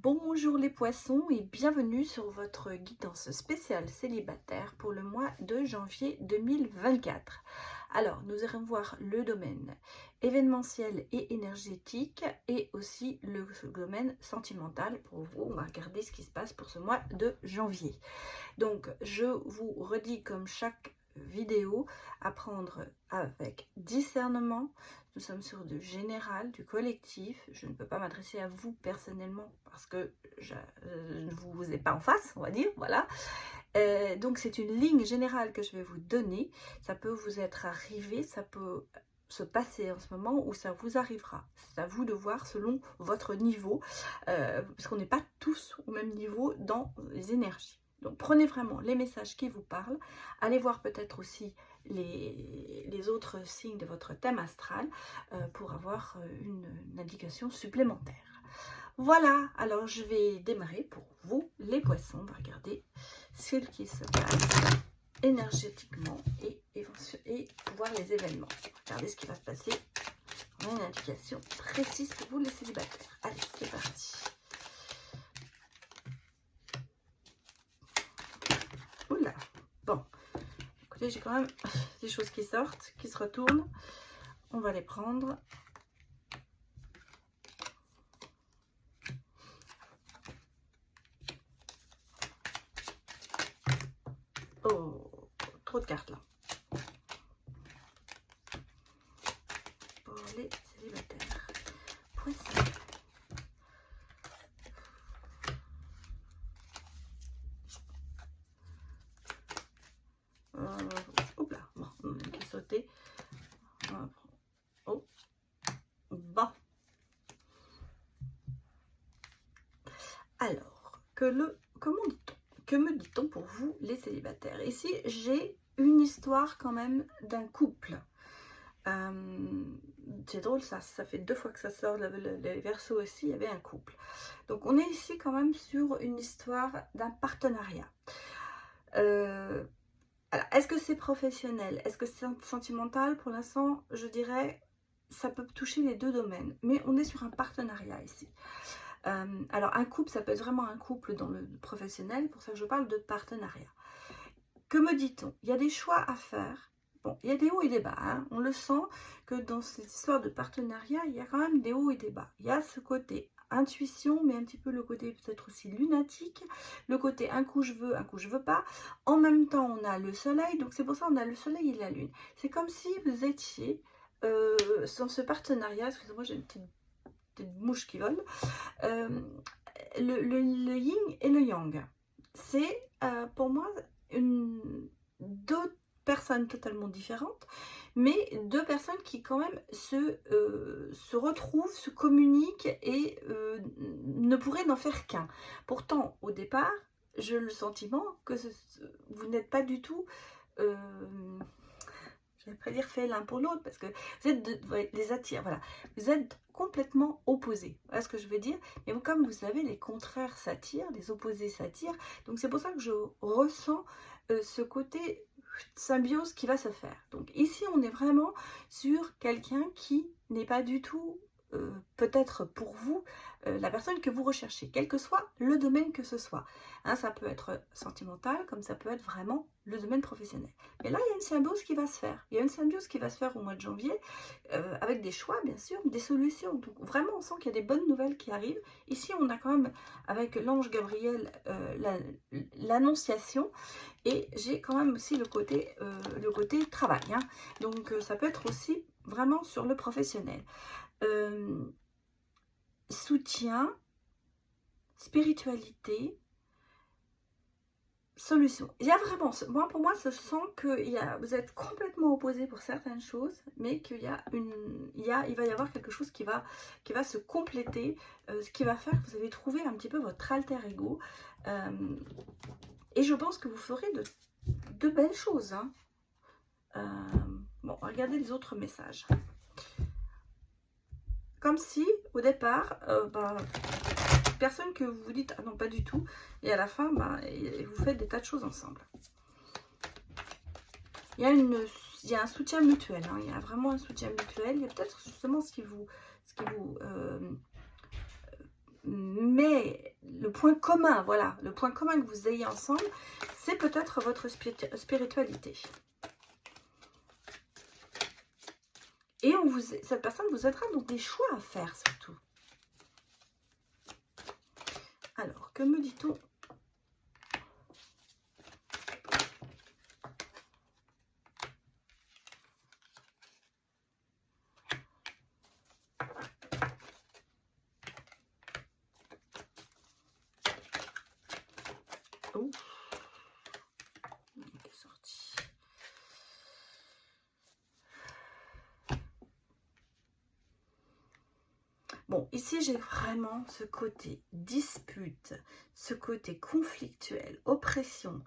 Bonjour les poissons et bienvenue sur votre guidance spéciale célibataire pour le mois de janvier 2024. Alors, nous irons voir le domaine événementiel et énergétique et aussi le domaine sentimental pour vous. On va regarder ce qui se passe pour ce mois de janvier. Donc, je vous redis comme chaque vidéo à prendre avec discernement. Nous sommes sur du général, du collectif. Je ne peux pas m'adresser à vous personnellement parce que je ne vous ai pas en face, on va dire, voilà. Donc c'est une ligne générale que je vais vous donner. Ça peut vous être arrivé, ça peut se passer en ce moment ou ça vous arrivera. C'est à vous de voir selon votre niveau, parce qu'on n'est pas tous au même niveau dans les énergies. Donc prenez vraiment les messages qui vous parlent, allez voir peut-être aussi les autres signes de votre thème astral pour avoir une indication supplémentaire. Voilà, alors je vais démarrer pour vous les poissons, on va regarder ce qui se passe énergétiquement et voir les événements. Regardez ce qui va se passer, on a une indication précise pour vous les célibataires. Allez, c'est parti. Oula, bon, écoutez, j'ai quand même des choses qui sortent, qui se retournent. On va les prendre. Oh, trop de cartes là. Pour les célibataires. Poisson. Hop là, bon, on a qui sauter. Oh, bon. Alors, comment dit-on? Que me dit-on pour vous les célibataires? Ici, j'ai une histoire quand même d'un couple. C'est drôle, ça fait 2 fois que ça sort, le verso aussi, il y avait un couple. Donc on est ici quand même sur une histoire d'un partenariat. Alors, est-ce que c'est professionnel? Est-ce que c'est sentimental? Pour l'instant, je dirais, ça peut toucher les deux domaines. Mais on est sur un partenariat ici. Alors, un couple, ça peut être vraiment un couple dans le professionnel. Pour ça que je parle de partenariat. Que me dit-on? Il y a des choix à faire. Bon, il y a des hauts et des bas. Hein. On le sent que dans cette histoire de partenariat, il y a quand même des hauts et des bas. Il y a ce côté intuition, mais un petit peu le côté peut-être aussi lunatique, le côté un coup je veux pas. En même temps, on a le soleil, donc c'est pour ça qu'on a le soleil et la lune. C'est comme si vous étiez dans ce partenariat, excusez-moi, j'ai une petite mouche qui vole, le yin et le yang. C'est pour moi deux personnes totalement différentes, mais 2 personnes qui quand même se retrouvent, se communiquent et ne pourraient n'en faire qu'un. Pourtant, au départ, j'ai le sentiment que vous n'êtes pas du tout, je ne vais pas dire fait l'un pour l'autre, parce que vous êtes les attire, voilà. Vous êtes complètement opposés, voilà ce que je veux dire. Mais comme vous savez, les contraires s'attirent, les opposés s'attirent. Donc c'est pour ça que je ressens ce côté symbiose qui va se faire. Donc ici on est vraiment sur quelqu'un qui n'est pas du tout peut-être pour vous la personne que vous recherchez, quel que soit le domaine que ce soit. Hein, ça peut être sentimental comme ça peut être vraiment le domaine professionnel. Mais là il y a une symbiose qui va se faire. Il y a une symbiose qui va se faire au mois de janvier avec des choix bien sûr, des solutions. Donc vraiment on sent qu'il y a des bonnes nouvelles qui arrivent. Ici on a quand même avec l'ange Gabriel l'annonciation. Et j'ai quand même aussi le côté travail. Hein. Donc, ça peut être aussi vraiment sur le professionnel. Soutien, spiritualité, solution. Il y a vraiment, pour moi, je sens que vous êtes complètement opposés pour certaines choses, mais qu'il il va y avoir quelque chose qui va se compléter, ce qui va faire que vous allez trouver un petit peu votre alter ego. Et je pense que vous ferez de belles choses. Hein. Bon, regardez les autres messages. Comme si, au départ, personne que vous vous dites, ah non, pas du tout. Et à la fin, vous faites des tas de choses ensemble. Il y a un soutien mutuel. Hein. Il y a vraiment un soutien mutuel. Il y a peut-être justement ce qui vous met le point commun, voilà, le point commun que vous ayez ensemble, c'est peut-être votre spiritualité. Et cette personne vous aidera dans des choix à faire surtout. Alors, que me dit-on ? Oh, il est sorti. Bon, ici, j'ai vraiment ce côté dispute, ce côté conflictuel, oppression,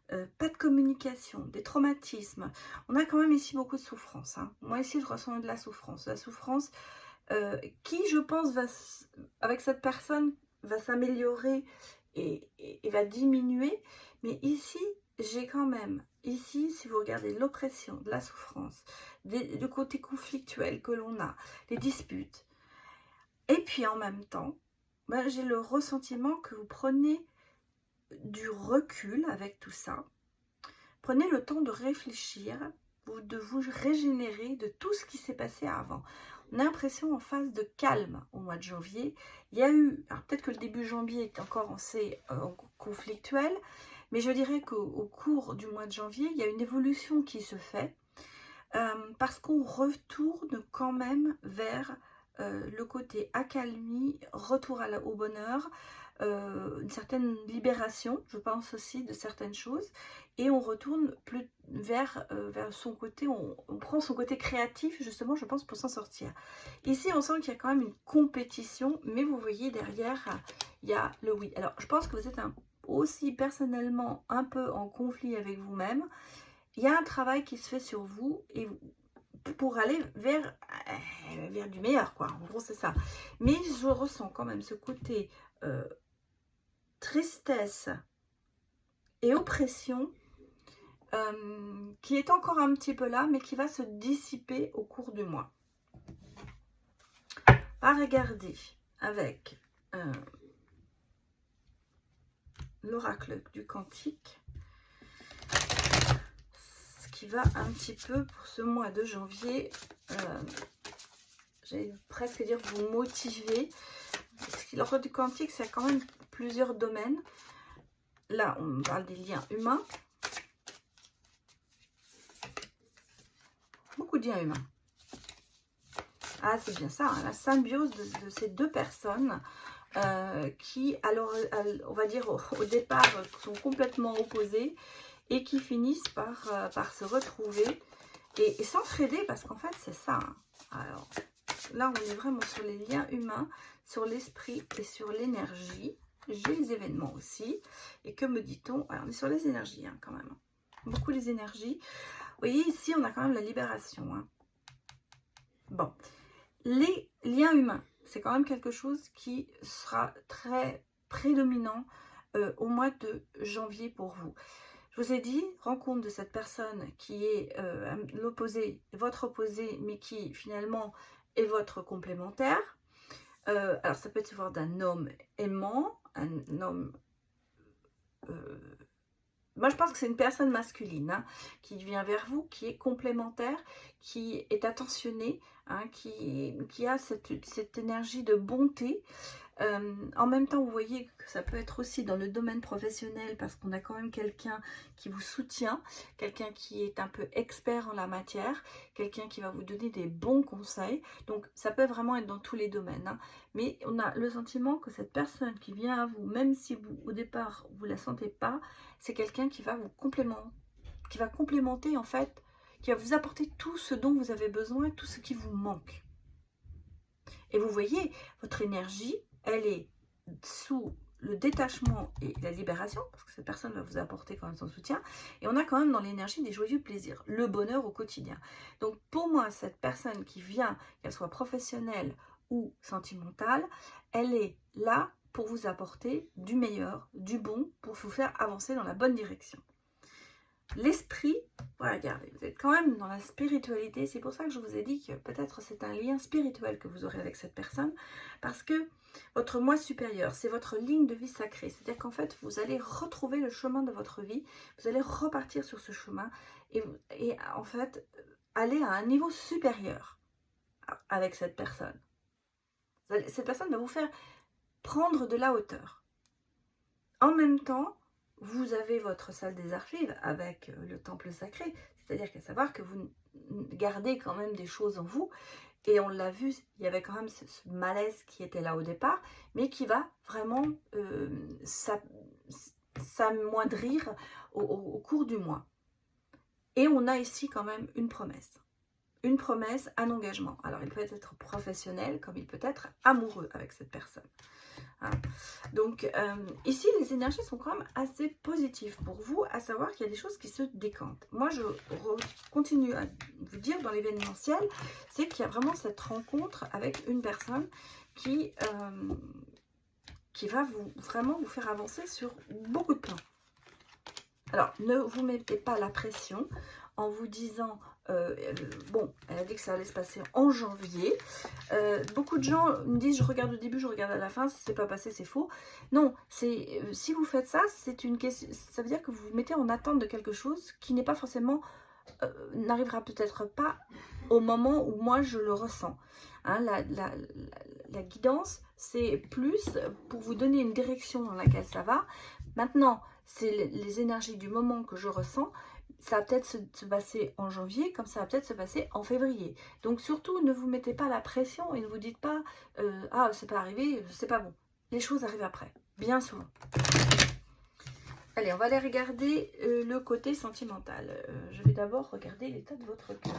pas de communication, des traumatismes. On a quand même ici beaucoup de souffrance. Hein. Moi, ici, je ressens de la souffrance. La souffrance qui, je pense, avec cette personne, va s'améliorer et va diminuer. Mais ici, j'ai quand même, ici, si vous regardez l'oppression, de la souffrance, du côté conflictuel que l'on a, les disputes, et puis en même temps, ben, j'ai le ressentiment que vous prenez du recul avec tout ça. Prenez le temps de réfléchir, de vous régénérer de tout ce qui s'est passé avant. On a l'impression en phase de calme au mois de janvier. Il y a eu, alors peut-être que le début janvier est encore assez conflictuel, mais je dirais qu'au cours du mois de janvier, il y a une évolution qui se fait parce qu'on retourne quand même vers le côté accalmie, retour au bonheur, une certaine libération, je pense aussi, de certaines choses, et on retourne plus vers son côté, on prend son côté créatif, justement, je pense, pour s'en sortir. Ici, on sent qu'il y a quand même une compétition, mais vous voyez, derrière, il y a le oui. Alors, je pense que vous êtes aussi personnellement un peu en conflit avec vous-même. Il y a un travail qui se fait sur vous, et pour aller vers du meilleur, quoi. En gros, c'est ça. Mais je ressens quand même ce côté tristesse et oppression qui est encore un petit peu là, mais qui va se dissiper au cours du mois. À regarder avec l'oracle du Cantique, ce qui va un petit peu pour ce mois de janvier, j'allais presque dire vous motiver. L'oracle du Cantique, c'est quand même plusieurs domaines. Là, on parle des liens humains. Beaucoup de liens humains. Ah, c'est bien ça, hein, la symbiose de ces deux personnes qui, alors, on va dire, au départ, sont complètement opposées et qui finissent par se retrouver et s'entraider, parce qu'en fait, c'est ça. Hein. Alors, là, on est vraiment sur les liens humains, sur l'esprit et sur l'énergie. J'ai les événements aussi. Et que me dit-on? Alors, on est sur les énergies, hein, quand même. Beaucoup les énergies. Vous voyez, ici, on a quand même la libération. Hein. Bon. Les liens humains, c'est quand même quelque chose qui sera très prédominant au mois de janvier pour vous. Je vous ai dit, rencontre de cette personne qui est l'opposé, votre opposé, mais qui finalement est votre complémentaire. Alors ça peut être voir d'un homme aimant, un homme... moi je pense que c'est une personne masculine hein, qui vient vers vous, qui est complémentaire, qui est attentionnée, hein, qui a cette énergie de bonté. En même temps, vous voyez que ça peut être aussi dans le domaine professionnel parce qu'on a quand même quelqu'un qui vous soutient, quelqu'un qui est un peu expert en la matière, quelqu'un qui va vous donner des bons conseils. Donc, ça peut vraiment être dans tous les domaines. Hein. Mais on a le sentiment que cette personne qui vient à vous, même si vous, au départ, vous ne la sentez pas, c'est quelqu'un qui va vous complémenter en fait, qui va vous apporter tout ce dont vous avez besoin, tout ce qui vous manque. Et vous voyez, votre énergie, elle est sous le détachement et la libération, parce que cette personne va vous apporter quand même son soutien, et on a quand même dans l'énergie des joyeux plaisirs, le bonheur au quotidien. Donc pour moi, cette personne qui vient, qu'elle soit professionnelle ou sentimentale, elle est là pour vous apporter du meilleur, du bon, pour vous faire avancer dans la bonne direction. l'esprit, voilà, regardez, vous êtes quand même dans la spiritualité. C'est pour ça que je vous ai dit que peut-être c'est un lien spirituel que vous aurez avec cette personne. Parce que votre moi supérieur, c'est votre ligne de vie sacrée. C'est-à-dire qu'en fait, vous allez retrouver le chemin de votre vie. Vous allez repartir sur ce chemin. Et en fait, aller à un niveau supérieur avec cette personne. Cette personne va vous faire prendre de la hauteur. En même temps, vous avez votre salle des archives avec le temple sacré, c'est-à-dire qu'à savoir que vous gardez quand même des choses en vous, et on l'a vu, il y avait quand même ce malaise qui était là au départ, mais qui va vraiment s'amoindrir au cours du mois. Et on a ici quand même une promesse, un engagement. Alors il peut être professionnel comme il peut être amoureux avec cette personne. Hein. Donc ici les énergies sont quand même assez positives pour vous, à savoir qu'il y a des choses qui se décantent. Moi je continue à vous dire dans l'événementiel, c'est qu'il y a vraiment cette rencontre avec une personne qui va vraiment vous faire avancer sur beaucoup de plans. Alors ne vous mettez pas la pression en vous disant bon, elle a dit que ça allait se passer en janvier. Beaucoup de gens me disent je regarde au début, je regarde à la fin, si c'est pas passé, c'est faux. Non, c'est si vous faites ça, c'est une question, ça veut dire que vous vous mettez en attente de quelque chose qui n'est pas forcément, n'arrivera peut-être pas au moment où moi je le ressens. Hein, la guidance, c'est plus pour vous donner une direction dans laquelle ça va. Maintenant, c'est les énergies du moment que je ressens. Ça va peut-être se passer en janvier, comme ça va peut-être se passer en février. Donc surtout, ne vous mettez pas la pression et ne vous dites pas ah, c'est pas arrivé, c'est pas bon. Les choses arrivent après, bien souvent. Allez, on va aller regarder le côté sentimental. Je vais d'abord regarder l'état de votre cœur.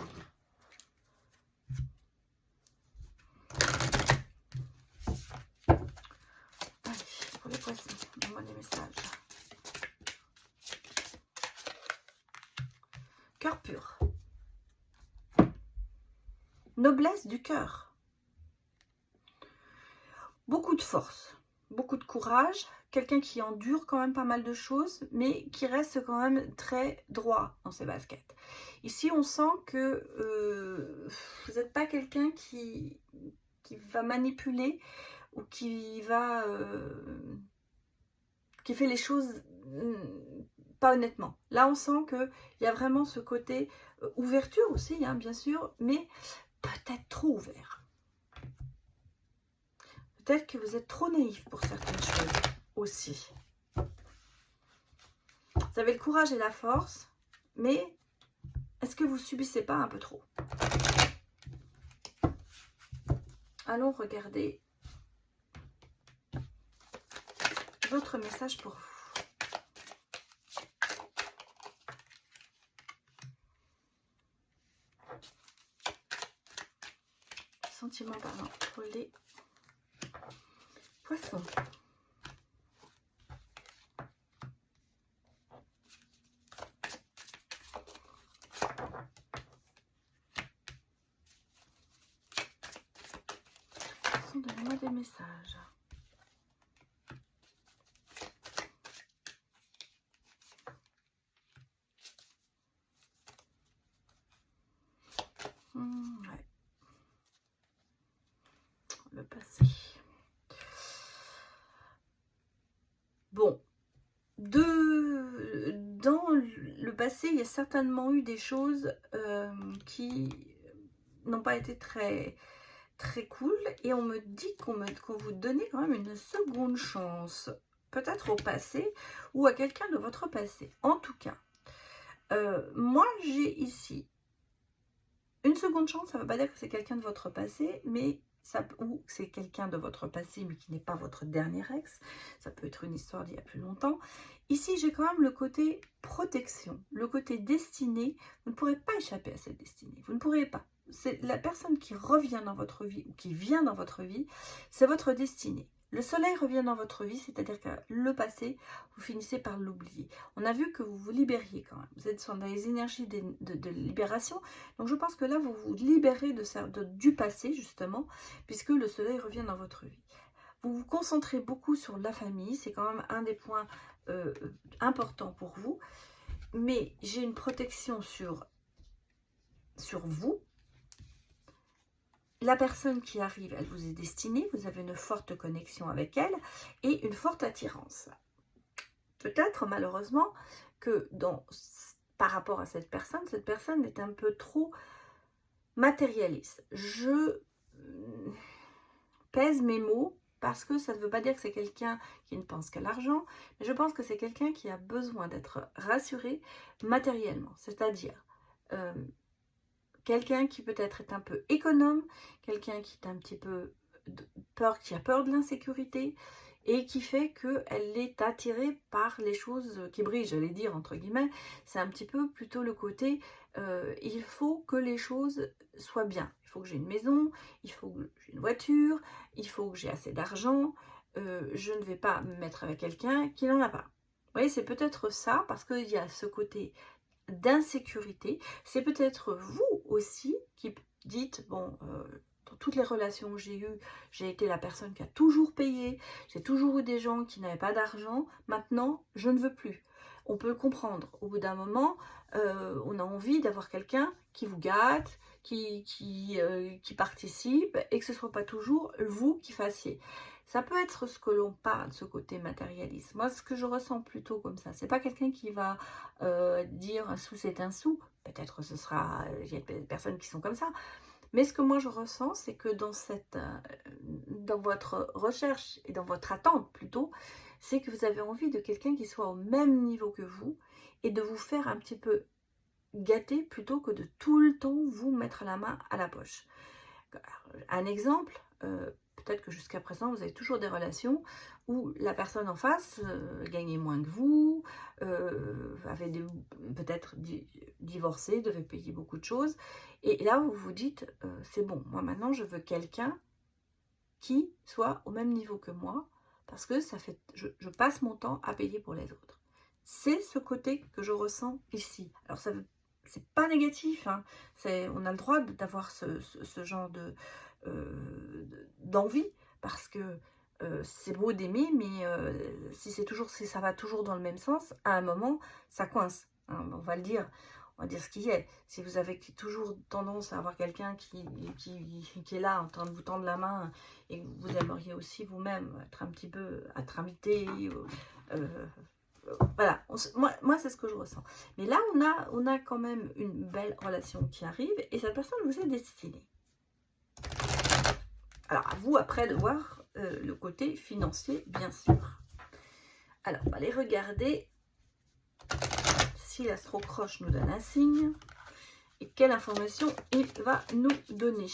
Allez, pour les poissons, donne-moi des messages. Cœur pur. Noblesse du cœur. Beaucoup de force, beaucoup de courage. Quelqu'un qui endure quand même pas mal de choses, mais qui reste quand même très droit dans ses baskets. Ici, on sent que vous n'êtes pas quelqu'un qui va manipuler ou qui fait les choses pas honnêtement. Là, on sent qu'il y a vraiment ce côté ouverture aussi, hein, bien sûr, mais peut-être trop ouvert. Peut-être que vous êtes trop naïf pour certaines choses aussi. Vous avez le courage et la force, mais est-ce que vous subissez pas un peu trop? Allons regarder votre message pour vous. Sentiment parlant pour les poissons. Donnez-moi des messages. Ouais. Le passé. Bon. Dans le passé, il y a certainement eu des choses qui n'ont pas été très cool, et on me dit qu'on vous donnait quand même une seconde chance, peut-être au passé ou à quelqu'un de votre passé. En tout cas, moi j'ai ici une seconde chance. Ça ne veut pas dire que c'est quelqu'un de votre passé, mais ou c'est quelqu'un de votre passé mais qui n'est pas votre dernier ex. Ça peut être une histoire d'il y a plus longtemps. Ici j'ai quand même le côté protection, le côté destinée. Vous ne pourrez pas échapper à cette destinée, vous ne pourrez pas. C'est la personne qui revient dans votre vie ou qui vient dans votre vie, c'est votre destinée. Le soleil revient dans votre vie, c'est-à-dire que le passé, vous finissez par l'oublier. On a vu que vous vous libériez quand même. Vous êtes dans les énergies de libération. Donc je pense que là, vous vous libérez du passé, justement, puisque le soleil revient dans votre vie. Vous vous concentrez beaucoup sur la famille. C'est quand même un des points importants pour vous. mais j'ai une protection sur vous. La personne qui arrive, elle vous est destinée, vous avez une forte connexion avec elle et une forte attirance. Peut-être malheureusement que par rapport à cette personne est un peu trop matérialiste. Je pèse mes mots parce que ça ne veut pas dire que c'est quelqu'un qui ne pense qu'à l'argent, mais je pense que c'est quelqu'un qui a besoin d'être rassuré matériellement, c'est-à-dire quelqu'un qui peut-être est un peu économe, quelqu'un qui est un petit peu qui a peur de l'insécurité et qui fait qu'elle est attirée par les choses qui brillent, j'allais dire entre guillemets. C'est un petit peu plutôt le côté il faut que les choses soient bien. Il faut que j'ai une maison, il faut que j'ai une voiture, il faut que j'ai assez d'argent. Je ne vais pas me mettre avec quelqu'un qui n'en a pas. Vous voyez, c'est peut-être ça, parce qu'il y a ce côté d'insécurité. C'est peut-être vous aussi qui dites, bon, dans toutes les relations que j'ai eues, j'ai été la personne qui a toujours payé, j'ai toujours eu des gens qui n'avaient pas d'argent, maintenant je ne veux plus. On peut le comprendre, au bout d'un moment, on a envie d'avoir quelqu'un qui vous gâte, qui participe, et que ce ne soit pas toujours vous qui fassiez. Ça peut être ce que l'on parle, ce côté matérialiste. Moi, ce que je ressens plutôt comme ça, c'est pas quelqu'un qui va dire un sou c'est un sou. Peut-être ce sera, il y a des personnes qui sont comme ça. Mais ce que moi je ressens, c'est que dans votre recherche et dans votre attente plutôt, c'est que vous avez envie de quelqu'un qui soit au même niveau que vous et de vous faire un petit peu gâter plutôt que de tout le temps vous mettre la main à la poche. Un exemple, peut-être que jusqu'à présent, vous avez toujours des relations où la personne en face gagnait moins que vous, avait peut-être divorcé, devait payer beaucoup de choses. Et là, vous vous dites, c'est bon, moi maintenant, je veux quelqu'un qui soit au même niveau que moi, parce que je passe mon temps à payer pour les autres. C'est ce côté que je ressens ici. Alors, c'est pas négatif, hein. On a le droit d'avoir ce genre d'envie, parce que c'est beau d'aimer, mais si ça va toujours dans le même sens, à un moment, ça coince, hein, on va dire ce qui est. Si vous avez toujours tendance à avoir quelqu'un qui est là en train de vous tendre la main, et que vous aimeriez aussi vous-même être un petit peu invité, voilà, moi c'est ce que je ressens. Mais là, on a quand même une belle relation qui arrive, et cette personne vous est destinée. Alors, à vous après de voir le côté financier, bien sûr. Alors, on va aller regarder si l'astro-croche nous donne un signe et quelle information il va nous donner.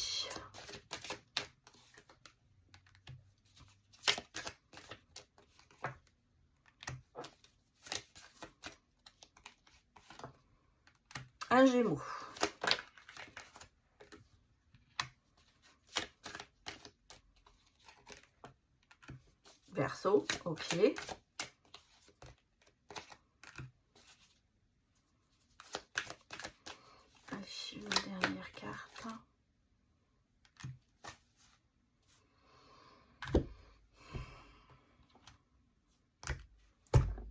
Un Gémeaux. Verseau, ok. Une dernière carte.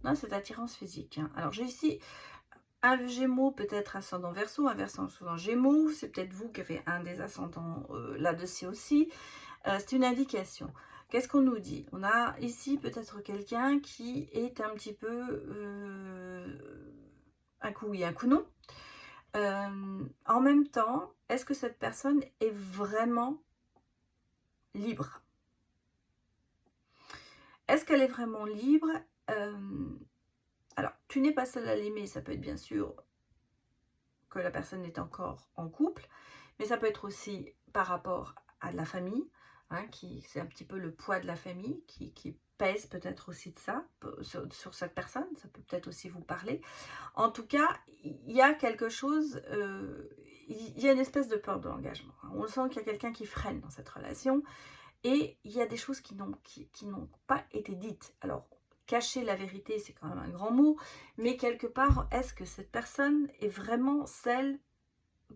Non, c'est attirance physique, hein. Alors, j'ai ici un Gémeaux, peut-être ascendant Verseau, un Verseau ascendant Gémeaux. C'est peut-être vous qui avez un des ascendants là-dessus aussi. C'est une indication. Qu'est-ce qu'on nous dit? On a ici peut-être quelqu'un qui est un petit peu un coup oui, un coup non. En même temps, est-ce que cette personne est vraiment libre? Est-ce qu'elle est vraiment libre? Alors, tu n'es pas seul à l'aimer, ça peut être bien sûr que la personne est encore en couple, mais ça peut être aussi par rapport à la famille, hein, c'est un petit peu le poids de la famille qui pèse peut-être aussi de ça, sur cette personne, ça peut peut-être aussi vous parler. En tout cas, il y a quelque chose, il y a une espèce de peur de l'engagement. On sent qu'il y a quelqu'un qui freine dans cette relation, et il y a des choses qui n'ont pas été dites. Alors, cacher la vérité, c'est quand même un grand mot, mais quelque part, est-ce que cette personne est vraiment celle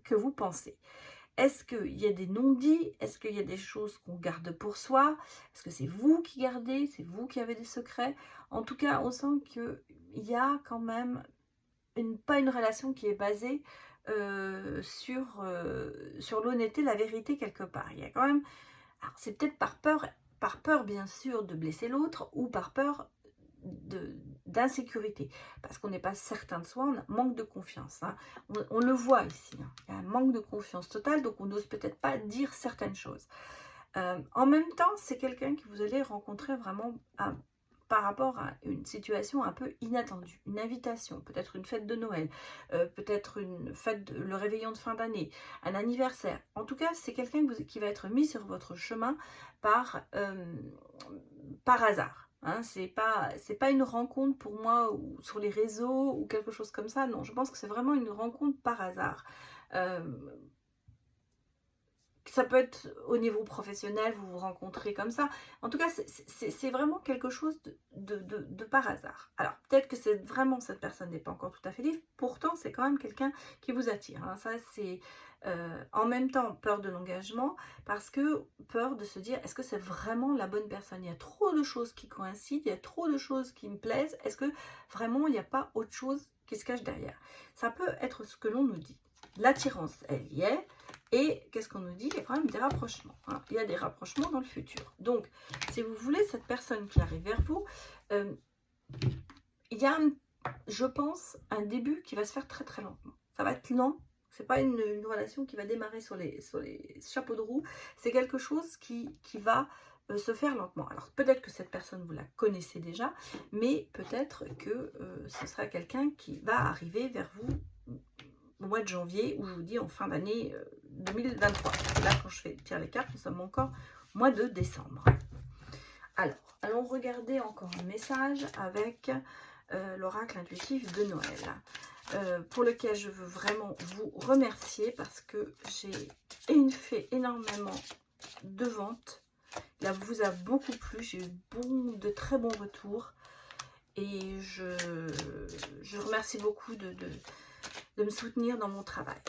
que vous pensez? Est-ce qu'il y a des non-dits? Est-ce qu'il y a des choses qu'on garde pour soi? Est-ce que c'est vous qui gardez? C'est vous qui avez des secrets? En tout cas, on sent qu'il y a quand même pas une relation qui est basée sur l'honnêteté, la vérité quelque part. Il y a quand même, alors c'est peut-être par peur bien sûr de blesser l'autre ou par peur d'insécurité, parce qu'on n'est pas certain de soi, on manque de confiance. Hein. On le voit ici, hein. Il y a un manque de confiance totale, donc on n'ose peut-être pas dire certaines choses. En même temps, c'est quelqu'un que vous allez rencontrer vraiment par rapport à une situation un peu inattendue, une invitation, peut-être une fête de Noël, peut-être une fête, le réveillon de fin d'année, un anniversaire. En tout cas, c'est quelqu'un qui va être mis sur votre chemin par hasard. Hein, c'est pas une rencontre pour moi ou sur les réseaux ou quelque chose comme ça. Non, je pense que c'est vraiment une rencontre par hasard. Ça peut être au niveau professionnel, vous vous rencontrez comme ça. En tout cas, c'est vraiment quelque chose de par hasard. Alors, peut-être que vraiment cette personne n'est pas encore tout à fait libre. Pourtant, c'est quand même quelqu'un qui vous attire. Hein. Ça, c'est en même temps peur de l'engagement, parce que peur de se dire, est-ce que c'est vraiment la bonne personne? Il y a trop de choses qui coïncident, il y a trop de choses qui me plaisent. Est-ce que vraiment, il n'y a pas autre chose qui se cache derrière? Ça peut être ce que l'on nous dit. L'attirance, elle y est. Et qu'est-ce qu'on nous dit? Il y a quand même des rapprochements. Hein. Il y a des rapprochements dans le futur. Donc, si vous voulez, cette personne qui arrive vers vous, il y a, je pense, un début qui va se faire très très lentement. Ça va être lent. C'est pas une relation qui va démarrer sur les chapeaux de roue. C'est quelque chose qui va se faire lentement. Alors, peut-être que cette personne, vous la connaissez déjà, mais peut-être que ce sera quelqu'un qui va arriver vers vous au mois de janvier, ou je vous dis en fin d'année 2023. Là, quand je tire les cartes, nous sommes encore au mois de décembre. Alors, allons regarder encore un message avec l'oracle intuitif de Noël, pour lequel je veux vraiment vous remercier parce que j'ai fait énormément de ventes. Là, vous a beaucoup plu. J'ai eu de très bons retours et je remercie beaucoup de me soutenir dans mon travail.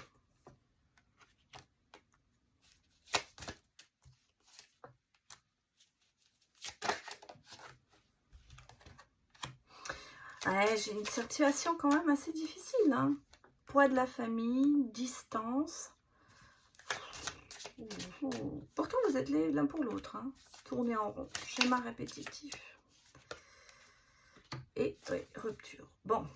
Ouais, j'ai une situation quand même assez difficile. Hein. Poids de la famille, distance. Pourtant, vous êtes l'un pour l'autre. Hein. Tourner en rond, schéma répétitif. Et oui, rupture. Bon.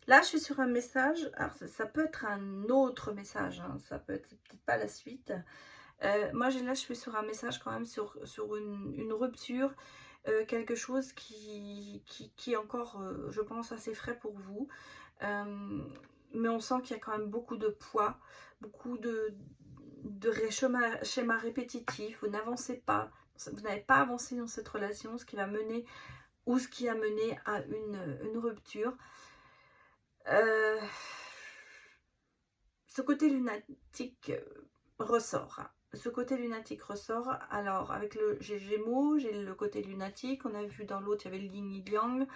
Là, je suis sur un message. Alors, ça peut être un autre message. Hein. Ça peut être peut-être pas la suite. Moi, là, je suis sur un message quand même sur une rupture. Quelque chose qui est encore, je pense, assez frais pour vous. Mais on sent qu'il y a quand même beaucoup de poids, beaucoup de schémas répétitifs. Vous n'avancez pas. Vous n'avez pas avancé dans cette relation, ce qui va mener ou ce qui a mené à une rupture. Ce côté lunatique ressort. Ce côté lunatique ressort. Alors, avec le Gémeaux, j'ai le côté lunatique. On a vu dans l'autre, il y avait le yin yang.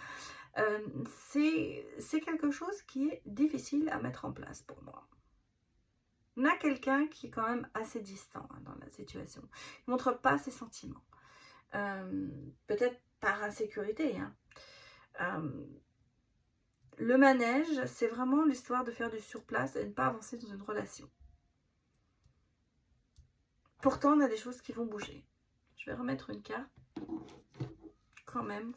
C'est quelque chose qui est difficile à mettre en place pour moi. On a quelqu'un qui est quand même assez distant hein, dans la situation. Il ne montre pas ses sentiments. Peut-être par insécurité. Hein. Le manège, c'est vraiment l'histoire de faire du surplace et de ne pas avancer dans une relation. Pourtant, on a des choses qui vont bouger. Je vais remettre une carte. Quand même.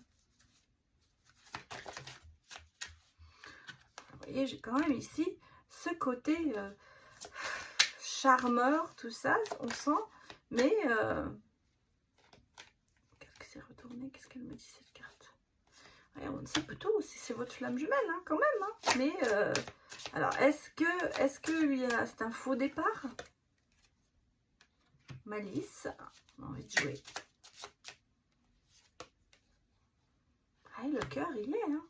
Vous voyez, j'ai quand même ici ce côté charmeur, tout ça, on sent. Mais, qu'est-ce que c'est retourné? Qu'est-ce qu'elle me dit cette carte? Ouais, on ne sait pas tout si c'est votre flamme jumelle, hein, quand même. Hein. Mais, alors, est-ce que c'est un faux départ? Malice, on a envie de jouer. Ah, le cœur, il y est. Hein.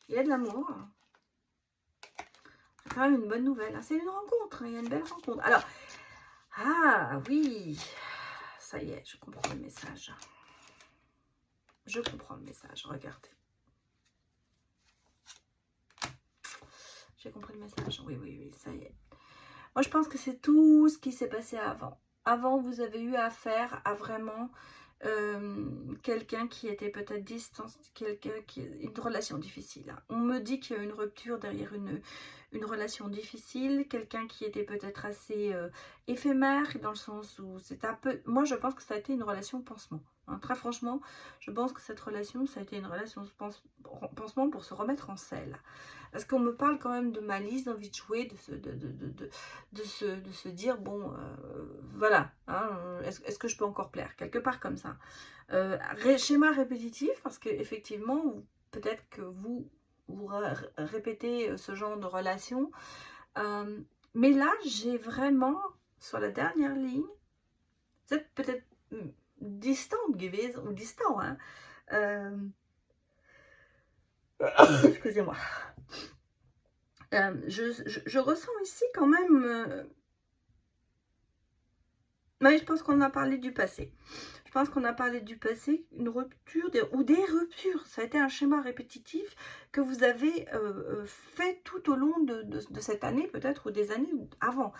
Il y a de l'amour. C'est quand même une bonne nouvelle. Hein. C'est une rencontre. Hein. Il y a une belle rencontre. Alors, ah oui, ça y est, je comprends le message. Je comprends le message. Regardez. J'ai compris le message. Oui, oui, oui, ça y est. Moi, je pense que c'est tout ce qui s'est passé avant. Avant, vous avez eu affaire à vraiment quelqu'un qui était peut-être distant, quelqu'un qui une relation difficile. Hein. On me dit qu'il y a une rupture derrière une relation difficile, quelqu'un qui était peut-être assez éphémère, dans le sens où c'est un peu... Moi, je pense que ça a été une relation pansement. Hein. Très franchement, je pense que cette relation, ça a été une relation pansement pour se remettre en selle. Parce qu'on me parle quand même de malice, d'envie de jouer, de se dire, bon, voilà, hein, est-ce que je peux encore plaire? Quelque part comme ça. Schéma répétitif, parce qu'effectivement, peut-être que vous répétez ce genre de relation. Mais là, j'ai vraiment, sur la dernière ligne, vous êtes peut-être distant ou distant, hein. Excusez-moi. Je ressens ici quand même... mais je pense qu'on a parlé du passé. Je pense qu'on a parlé du passé, une rupture ou des ruptures. Ça a été un schéma répétitif que vous avez fait tout au long de cette année, peut-être, ou des années avant.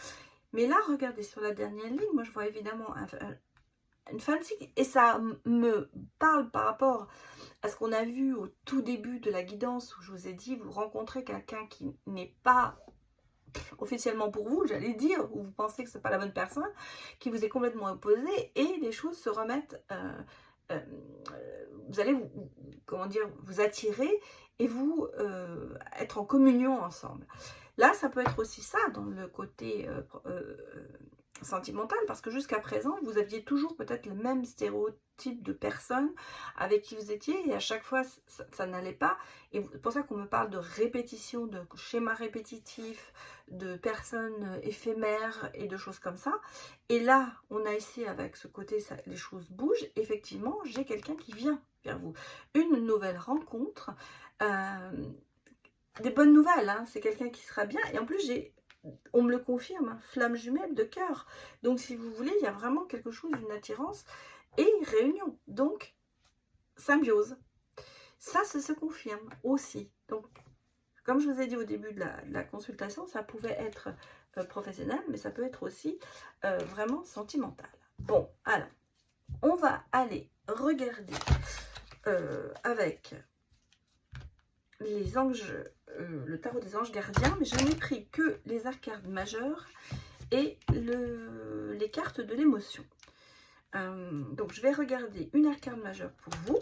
Mais là, regardez, sur la dernière ligne, moi je vois évidemment une fin de cycle. Et ça me parle par rapport à ce qu'on a vu au tout début de la guidance, où je vous ai dit, vous rencontrez quelqu'un qui n'est pas officiellement pour vous, j'allais dire, ou vous pensez que ce n'est pas la bonne personne, qui vous est complètement opposé, et les choses se remettent, vous allez, comment dire, vous attirer, et vous être en communion ensemble. Là, ça peut être aussi ça, dans le côté sentimental, parce que jusqu'à présent, vous aviez toujours peut-être le même stéréotype de personne avec qui vous étiez, et à chaque fois, ça n'allait pas. Et c'est pour ça qu'on me parle de répétition, de schéma répétitif, de personnes éphémères et de choses comme ça. Et là, on a ici, avec ce côté, ça, les choses bougent. Effectivement, j'ai quelqu'un qui vient vers vous. Une nouvelle rencontre, des bonnes nouvelles, hein. C'est quelqu'un qui sera bien. Et en plus, on me le confirme, hein, flamme jumelle de cœur. Donc, si vous voulez, il y a vraiment quelque chose, une attirance et réunion. Donc, symbiose. Ça se confirme aussi. Donc, comme je vous ai dit au début de la consultation, ça pouvait être professionnel, mais ça peut être aussi vraiment sentimental. Bon, alors, on va aller regarder avec les anges, le tarot des anges gardiens, mais je n'ai pris que les arcades majeures et les cartes de l'émotion. Donc je vais regarder une arcade majeure pour vous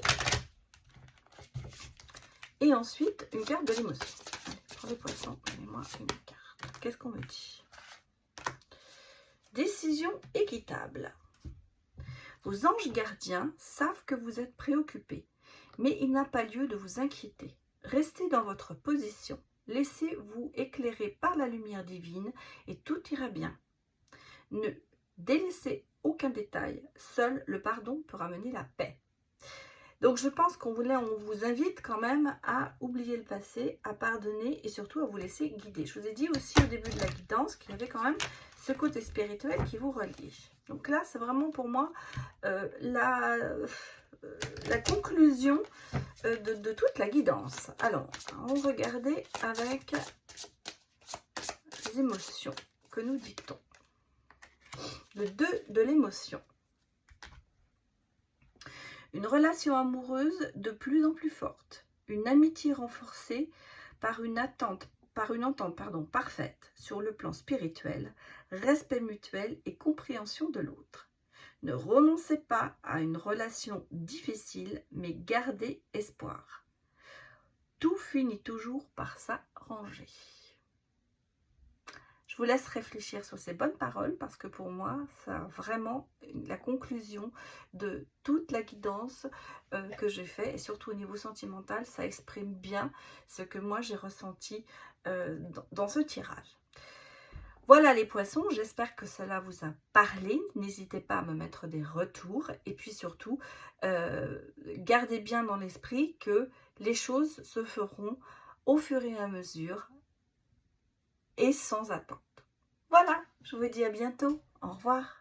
et ensuite une carte de l'émotion. Pour les poissons, donnez-moi une carte. Qu'est-ce qu'on me dit? Décision équitable. Vos anges gardiens savent que vous êtes préoccupés, mais il n'a pas lieu de vous inquiéter. Restez dans votre position, laissez-vous éclairer par la lumière divine et tout ira bien. Ne délaissez aucun détail, seul le pardon peut ramener la paix. Donc je pense on vous invite quand même à oublier le passé, à pardonner et surtout à vous laisser guider. Je vous ai dit aussi au début de la guidance qu'il y avait quand même ce côté spirituel qui vous reliait. Donc là, c'est vraiment pour moi la conclusion de toute la guidance. Alors, on va regarder avec les émotions que nous dit-on. Le 2 de l'émotion. Une relation amoureuse de plus en plus forte. Une amitié renforcée par une entente parfaite sur le plan spirituel, respect mutuel et compréhension de l'autre. Ne renoncez pas à une relation difficile, mais gardez espoir. Tout finit toujours par s'arranger. Je vous laisse réfléchir sur ces bonnes paroles parce que pour moi, c'est vraiment la conclusion de toute la guidance que j'ai fait et surtout au niveau sentimental, ça exprime bien ce que moi j'ai ressenti dans ce tirage. Voilà les poissons, j'espère que cela vous a parlé. N'hésitez pas à me mettre des retours et puis surtout, gardez bien dans l'esprit que les choses se feront au fur et à mesure et sans attente. Voilà, je vous dis à bientôt. Au revoir.